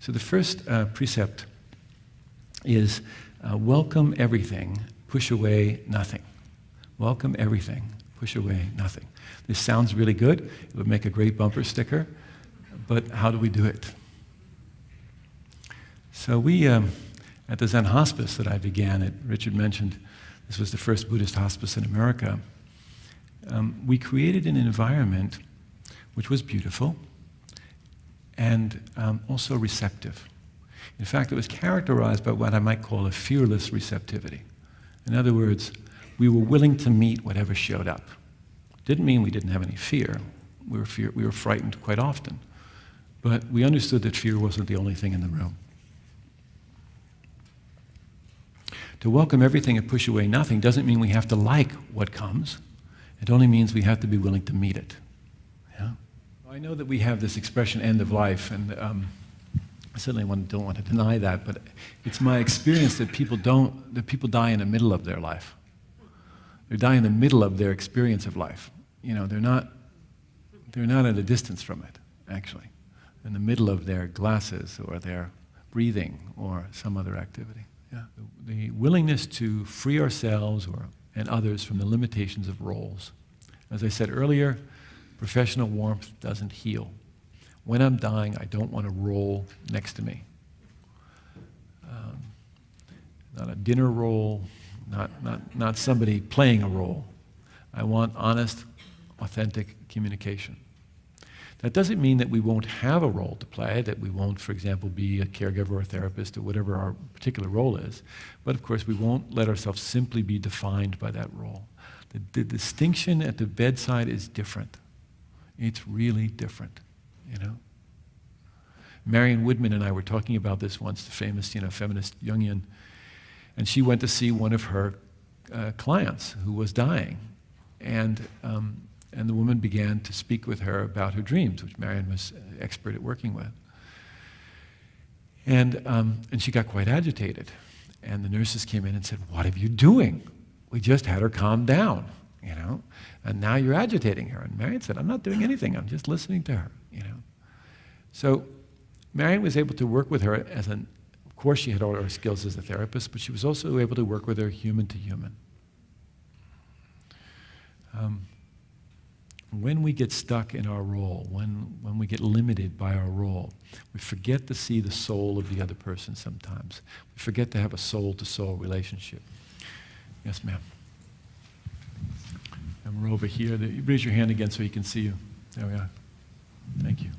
So the first precept is welcome everything, push away nothing. Welcome everything, push away nothing. This sounds really good. It would make a great bumper sticker, but how do we do it? So we, at the Zen hospice that I began, Richard mentioned, this was the first Buddhist hospice in America. We created an environment which was beautiful and also receptive. In fact, it was characterized by what I might call a fearless receptivity. In other words, we were willing to meet whatever showed up. Didn't mean we didn't have any fear. We were frightened quite often. But we understood that fear wasn't the only thing in the room. To welcome everything and push away nothing doesn't mean we have to like what comes. It only means we have to be willing to meet it. Yeah? I know that we have this expression, end of life, and I certainly don't want to deny that, but it's my experience that people die in the middle of their life. They die in the middle of their experience of life. You know, they're not at a distance from it, actually. In the middle of their glasses or their breathing or some other activity. Yeah. The willingness to free ourselves and others from the limitations of roles. As I said earlier, professional warmth doesn't heal. When I'm dying, I don't want a role next to me. Not a dinner role, not somebody playing a role. I want honest, authentic communication. That doesn't mean that we won't have a role to play, that we won't, for example, be a caregiver or a therapist or whatever our particular role is. But of course, we won't let ourselves simply be defined by that role. The distinction at the bedside is different. It's really different, you know. Marion Woodman and I were talking about this once, the famous, feminist Jungian, and she went to see one of her clients who was dying, and the woman began to speak with her about her dreams, which Marion was expert at working with. And she got quite agitated. And the nurses came in and said, "What are you doing? We just had her calm down, and now you're agitating her." And Marion said, "I'm not doing anything. I'm just listening to her, So Marion was able to work with her of course she had all her skills as a therapist, but she was also able to work with her human to human. When we get stuck in our role, when we get limited by our role, we forget to see the soul of the other person sometimes. We forget to have a soul-to-soul relationship. Yes, ma'am. And we're over here. Raise your hand again so he can see you. There we are. Thank you.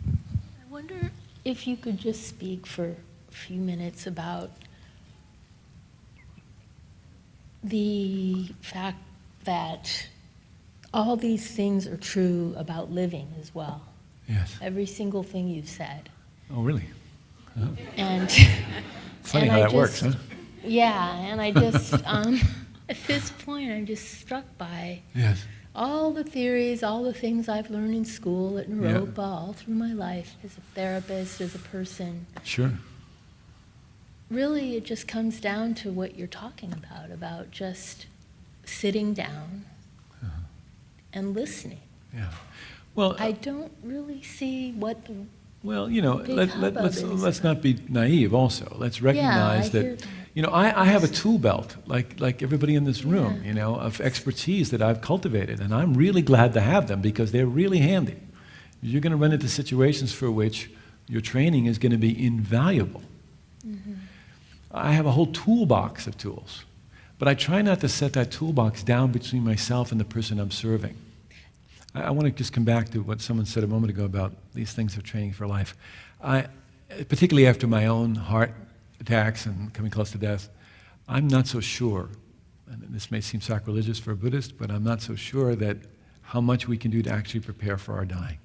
I wonder if you could just speak for a few minutes about the fact that all these things are true about living as well. Yes. Every single thing you've said. Oh, really? Huh? And funny how that works, huh? Yeah, and I just, at this point, I'm just struck by yes. all the theories, all the things I've learned in school at Naropa, all through my life as a therapist, as a person. Sure. Really, it just comes down to what you're talking about just sitting down and listening. Yeah. Well, I don't really see what the let's not be naive also. Let's recognize that, I have a tool belt, like everybody in this room, of expertise that I've cultivated, and I'm really glad to have them because they're really handy. You're going to run into situations for which your training is going to be invaluable. Mm-hmm. I have a whole toolbox of tools, but I try not to set that toolbox down between myself and the person I'm serving. I want to just come back to what someone said a moment ago about these things of training for life. Particularly after my own heart attacks and coming close to death, I'm not so sure, and this may seem sacrilegious for a Buddhist, but I'm not so sure that how much we can do to actually prepare for our dying.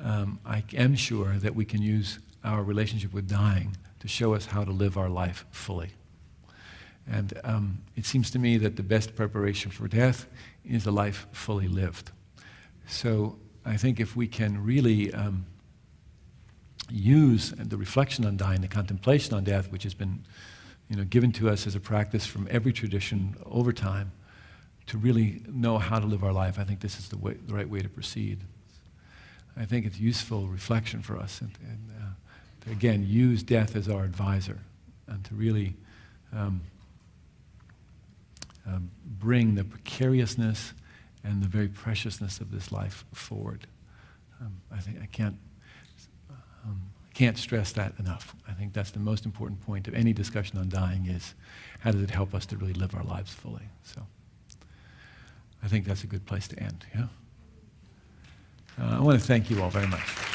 I am sure that we can use our relationship with dying to show us how to live our life fully. And it seems to me that the best preparation for death is a life fully lived. So I think if we can really use the reflection on dying, the contemplation on death, which has been given to us as a practice from every tradition over time, to really know how to live our life, I think this is the right way to proceed. I think it's useful reflection for us, and to again use death as our advisor, and to really bring the precariousness and the very preciousness of this life forward. I think I can't stress that enough. I think that's the most important point of any discussion on dying is how does it help us to really live our lives fully. So I think that's a good place to end. Yeah. I want to thank you all very much.